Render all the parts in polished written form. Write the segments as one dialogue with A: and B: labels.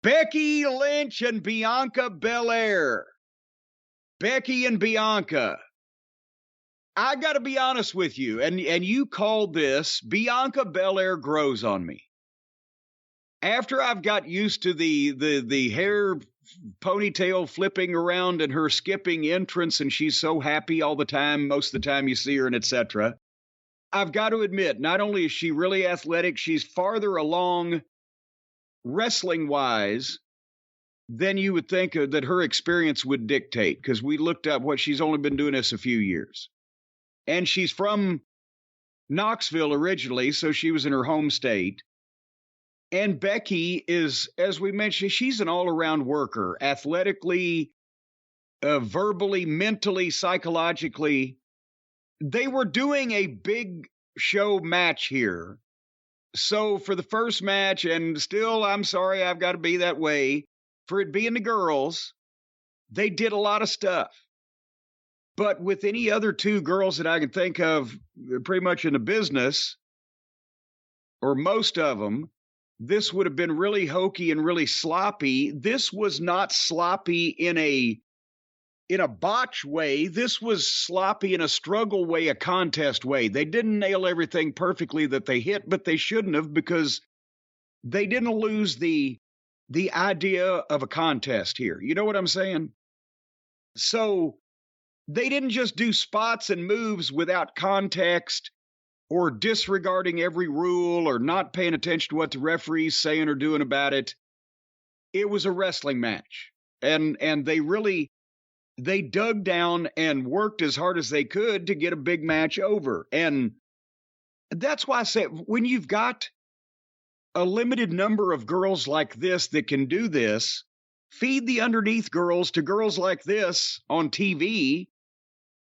A: Becky Lynch and Bianca Belair. Becky and Bianca. I got to be honest with you, and you called this, Bianca Belair grows on me. After I've got used to the hair ponytail flipping around and her skipping entrance, and she's so happy all the time, most of the time you see her and etc., I've got to admit, not only is she really athletic, she's farther along wrestling-wise than you would think that her experience would dictate, because we looked up what she's only been doing this a few years. And she's from Knoxville originally, so she was in her home state. And Becky is, as we mentioned, she's an all-around worker, athletically, verbally, mentally, psychologically. They were doing a big show match here. So for the first match, and still, I'm sorry, I've got to be that way, for it being the girls, they did a lot of stuff. But with any other two girls that I can think of pretty much in the business, or most of them, this would have been really hokey and really sloppy. This was not sloppy in a botch way. This was sloppy in a struggle way, a contest way. They didn't nail everything perfectly that they hit, but they shouldn't have, because they didn't lose the idea of a contest here. You know what I'm saying? So they didn't just do spots and moves without context or disregarding every rule or not paying attention to what the referee's saying or doing about it. It was a wrestling match. And they dug down and worked as hard as they could to get a big match over. And that's why I say, when you've got a limited number of girls like this that can do this, feed the underneath girls to girls like this on TV,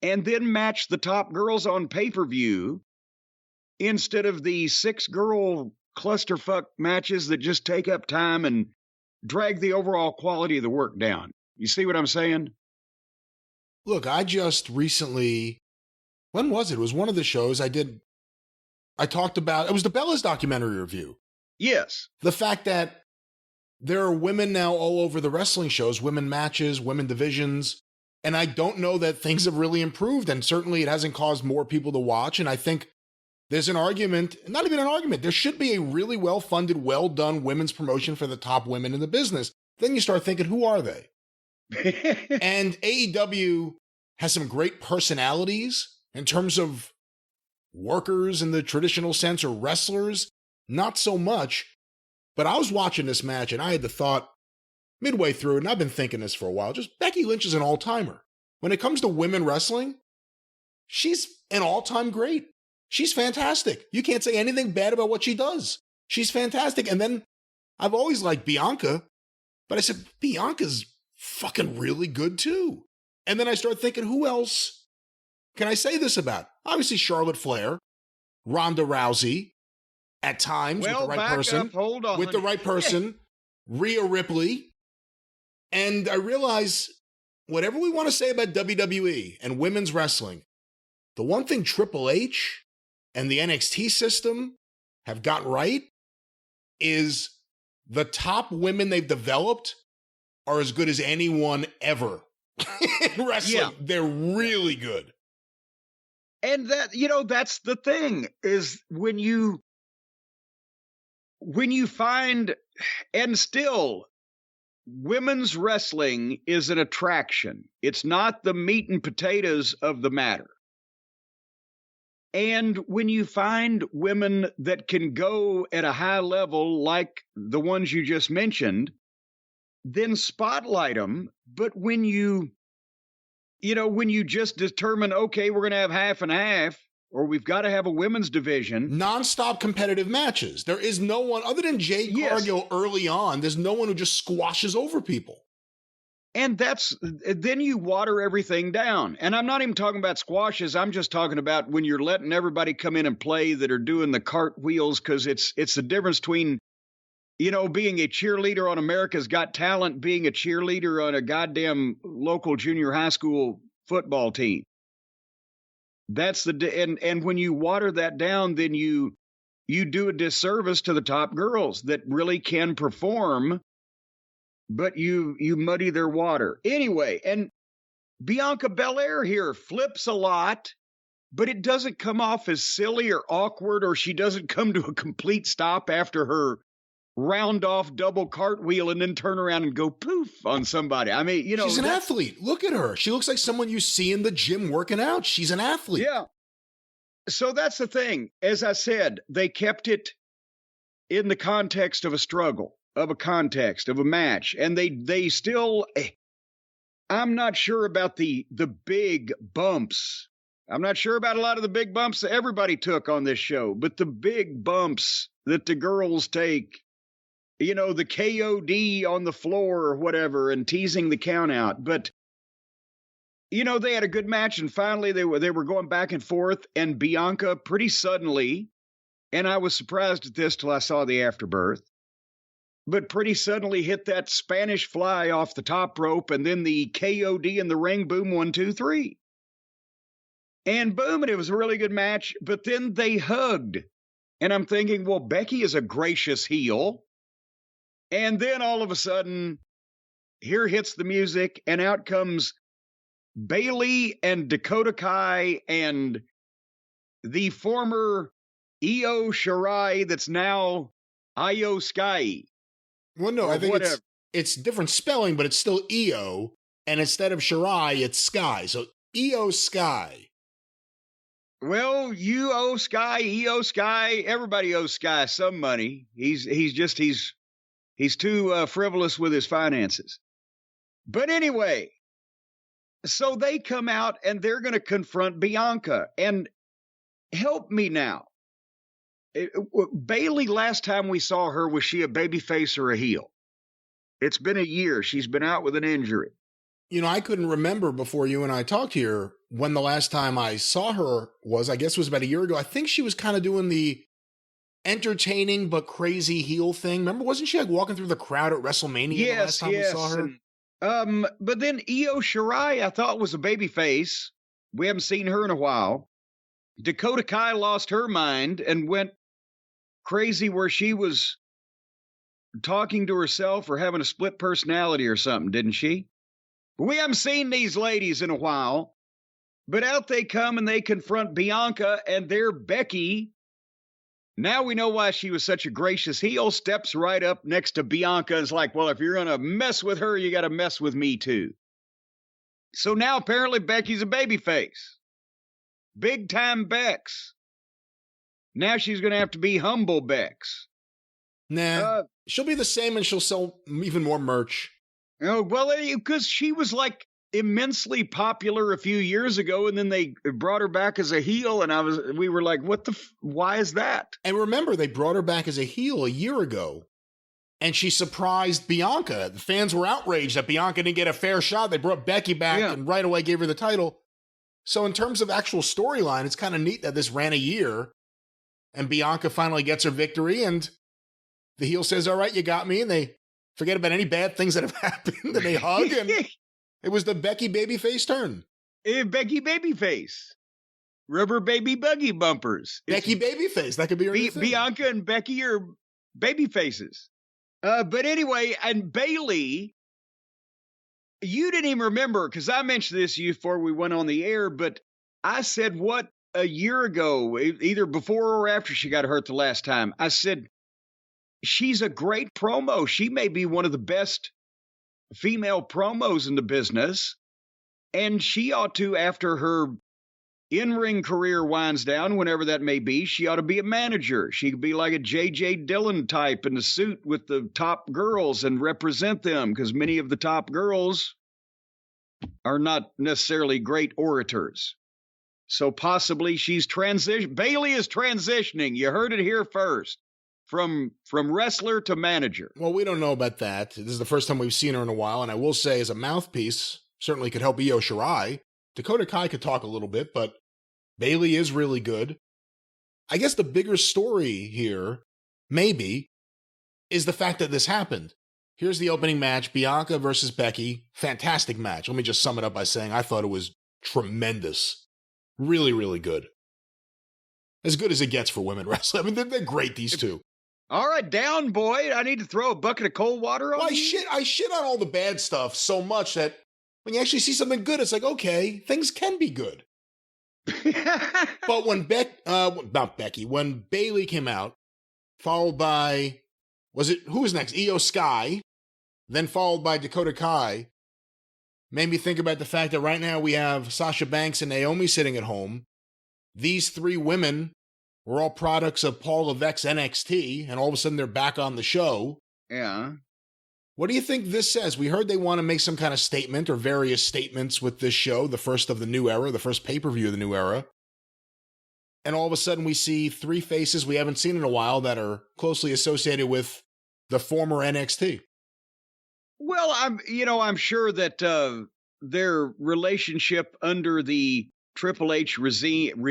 A: and then match the top girls on pay-per-view instead of the 6-girl clusterfuck matches that just take up time and drag the overall quality of the work down. You see what I'm saying?
B: Look, I just recently, when was it? It was one of the shows I talked about, it was the Bellas documentary review.
A: Yes.
B: The fact that there are women now all over the wrestling shows, women matches, women divisions, and I don't know that things have really improved, and certainly it hasn't caused more people to watch, and I think there's an argument, not even an argument, there should be a really well-funded, well-done women's promotion for the top women in the business. Then you start thinking, who are they? And AEW has some great personalities in terms of workers in the traditional sense, or wrestlers, not so much. But I was watching this match and I had the thought midway through, and I've been thinking this for a while, just Becky Lynch is an all-timer. When it comes to women wrestling, she's an all-time great. She's fantastic. You can't say anything bad about what she does. She's fantastic. And then I've always liked Bianca, but I said, Bianca's fucking really good too. And then I start thinking, who else can I say this about? Obviously Charlotte Flair, Ronda Rousey, at times with the right person.
A: Hold on.
B: With the right person, Rhea Ripley. And I realize, whatever we want to say about WWE and women's wrestling, the one thing Triple H and the NXT system have got right is the top women they've developed are as good as anyone ever in wrestling. Yeah. They're really good.
A: And that, that's the thing, is when you find, and still, women's wrestling is an attraction. It's not the meat and potatoes of the matter. And when you find women that can go at a high level, like the ones you just mentioned, then spotlight them. But when you just determine, okay, we're going to have half and half, or we've got to have a women's division.
B: Non-stop competitive matches. There is no one, other than Jade Cargill early on, there's no one who just squashes over people.
A: And then you water everything down. And I'm not even talking about squashes. I'm just talking about when you're letting everybody come in and play that are doing the cartwheels, because it's the difference between, being a cheerleader on America's Got Talent, being a cheerleader on a goddamn local junior high school football team. That's and when you water that down, then you do a disservice to the top girls that really can perform but you muddy their water. Anyway, and Bianca Belair here flips a lot, but it doesn't come off as silly or awkward, or she doesn't come to a complete stop after her round off double cartwheel and then turn around and go poof on somebody. I mean,
B: she's an athlete. Look at her. She looks like someone you see in the gym working out. She's an athlete.
A: Yeah. So that's the thing. As I said, they kept it in the context of a struggle, of a context, of a match. And they still, I'm not sure about the big bumps. I'm not sure about a lot of the big bumps that everybody took on this show, but the big bumps that the girls take, the KOD on the floor or whatever, and teasing the count out. But, they had a good match, and finally they were going back and forth, and Bianca pretty suddenly, and I was surprised at this till I saw the afterbirth, but pretty suddenly hit that Spanish fly off the top rope, and then the KOD in the ring, boom, 1, 2, 3. And boom, and it was a really good match, but then they hugged. And I'm thinking, well, Becky is a gracious heel. And then all of a sudden, here hits the music, and out comes Bayley and Dakota Kai and the former Io Shirai that's now Io Sky.
B: Well, no, I think it's different spelling, but it's still Io. And instead of Shirai, it's Sky. So Io Sky.
A: Well, you owe Sky, he owes Sky, everybody owes Sky some money. He's too frivolous with his finances. But anyway, so they come out and they're going to confront Bianca. And help me now. Bayley, last time we saw her, was she a babyface or a heel? It's been a year. She's been out with an injury.
B: I couldn't remember before you and I talked here when the last time I saw her was. I guess it was about a year ago. I think she was kind of doing the entertaining but crazy heel thing. Remember, wasn't she like walking through the crowd at WrestleMania the last time we saw her?
A: But then Io Shirai, I thought, was a babyface. We haven't seen her in a while. Dakota Kai lost her mind and went crazy where she was talking to herself or having a split personality or something, didn't she? We haven't seen these ladies in a while, but out they come and they confront Bianca, and their Becky. Now we know why she was such a gracious heel, steps right up next to Bianca and is like, well, if you're going to mess with her, you got to mess with me too. So now apparently Becky's a babyface. Big time Bex. Now she's going to have to be humble Bex.
B: Nah, she'll be the same and she'll sell even more merch.
A: Oh, well, because she was like immensely popular a few years ago, and then they brought her back as a heel, and we were like, why is that?
B: And remember, they brought her back as a heel a year ago, and she surprised Bianca. The fans were outraged that Bianca didn't get a fair shot. They brought Becky back and right away gave her the title. So in terms of actual storyline, it's kind of neat that this ran a year, and Bianca finally gets her victory, and the heel says, all right, you got me, and they forget about any bad things that have happened, and they hug, and it was the Becky Babyface turn.
A: Becky Babyface. Rubber baby buggy bumpers.
B: Becky Babyface. That could be her new thing.
A: Bianca and Becky are babyfaces. But anyway, and Bayley, you didn't even remember, because I mentioned this to you before we went on the air, but I said a year ago, either before or after she got hurt the last time, I said, she's a great promo. She may be one of the best female promos in the business. And she ought to, after her in-ring career winds down, whenever that may be, she ought to be a manager. She could be like a J.J. Dillon type in a suit with the top girls and represent them, because many of the top girls are not necessarily great orators. So possibly she's Bayley is transitioning. You heard it here first. From wrestler to manager.
B: Well, we don't know about that. This is the first time we've seen her in a while, and I will say, as a mouthpiece, certainly could help Io Shirai. Dakota Kai could talk a little bit, but Bayley is really good. I guess the bigger story here, maybe, is the fact that this happened. Here's the opening match, Bianca versus Becky. Fantastic match. Let me just sum it up by saying I thought it was tremendous. Really, really good. As good as it gets for women wrestling. I mean, they're great, these two.
A: All right, down, boy. I need to throw a bucket of cold water on
B: Well,
A: you.
B: I shit on all the bad stuff so much that when you actually see something good, it's like, okay, things can be good. But when when Bayley came out, followed by, who was next? Io Sky, then followed by Dakota Kai, made me think about the fact that right now we have Sasha Banks and Naomi sitting at home. These three women were all products of Paul Levesque's NXT, and all of a sudden they're back on the show.
A: Yeah.
B: What do you think this says? We heard they want to make some kind of statement or various statements with this show, the first of the new era, the first pay-per-view of the new era. And all of a sudden we see three faces we haven't seen in a while that are closely associated with the former NXT.
A: Well, I'm sure that their relationship under the Triple H regime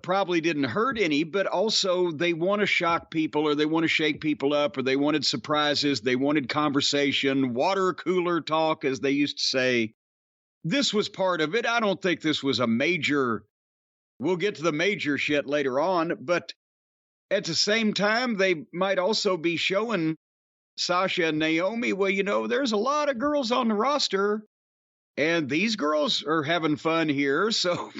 A: probably didn't hurt any, but also they want to shock people, or they want to shake people up, or they wanted surprises, they wanted conversation, water cooler talk, as they used to say. This was part of it. I don't think this was a major, we'll get to the major shit later on, but at the same time, they might also be showing Sasha and Naomi, well, there's a lot of girls on the roster, and these girls are having fun here. So,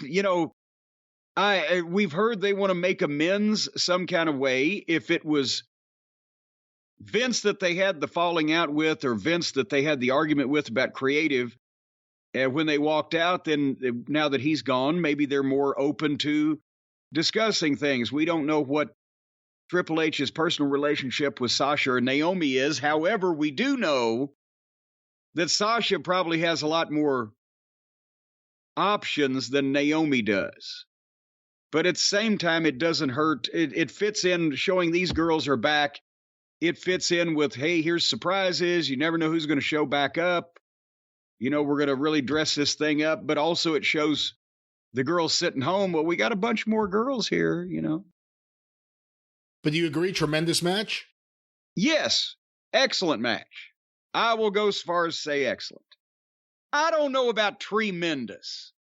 A: we've heard they want to make amends some kind of way. If it was Vince that they had the falling out with, or Vince that they had the argument with about creative, and when they walked out, then now that he's gone, maybe they're more open to discussing things. We don't know what Triple H's personal relationship with Sasha or Naomi is. However, we do know that Sasha probably has a lot more options than Naomi does. But at the same time, it doesn't hurt. It fits in, showing these girls are back. It fits in with, hey, here's surprises. You never know who's going to show back up. We're going to really dress this thing up. But also it shows the girls sitting home, well, we got a bunch more girls here,
B: But do you agree? Tremendous match?
A: Yes. Excellent match. I will go as far as say excellent. I don't know about tremendous.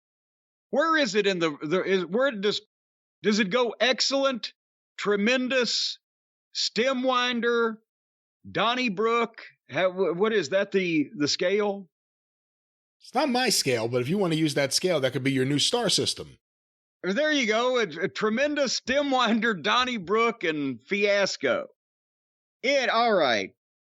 A: Where is it in where does it go? Excellent, tremendous, stemwinder, Donnybrook? What is that, the scale?
B: It's not my scale, but if you want to use that scale, that could be your new star system.
A: There you go. A tremendous, stemwinder, Donnybrook, and fiasco. All right.